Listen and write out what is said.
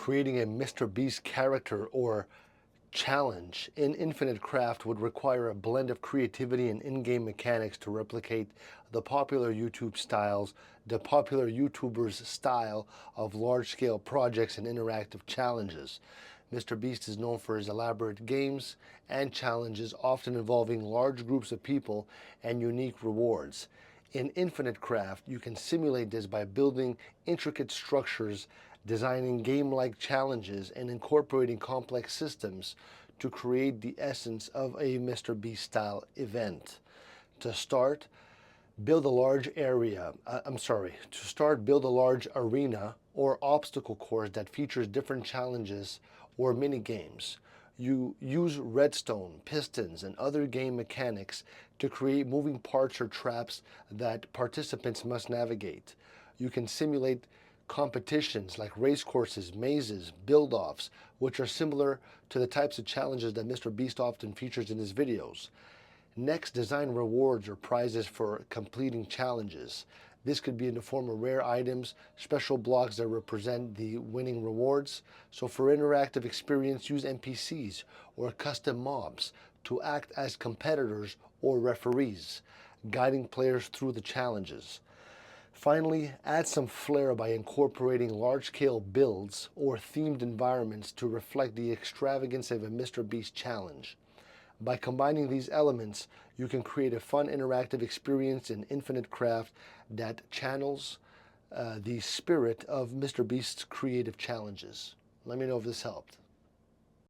Creating a Mr. Beast character or challenge in Infinite Craft would require a blend of creativity and in-game mechanics to replicate the popular YouTubers' style of large-scale projects and interactive challenges. Mr. Beast is known for his elaborate games and challenges, often involving large groups of people and unique rewards. In Infinite Craft, you can simulate this by building intricate structures, designing game-like challenges, and incorporating complex systems to create the essence of a MrBeast-style event. To start, build a large build a large arena or obstacle course that features different challenges or mini games. You use redstone, pistons, and other game mechanics to create moving parts or traps that participants must navigate. You can simulate competitions like racecourses, mazes, build-offs, which are similar to the types of challenges that Mr. Beast often features in his videos. Next, design rewards or prizes for completing challenges. This could be in the form of rare items, special blocks that represent the winning rewards. So for interactive experience, use NPCs or custom mobs to act as competitors or referees, guiding players through the challenges. Finally, add some flair by incorporating large-scale builds or themed environments to reflect the extravagance of a Mr. Beast challenge. By combining these elements, you can create a fun interactive experience in Infinite Craft that channels the spirit of Mr. Beast's creative challenges. Let me know if this helped.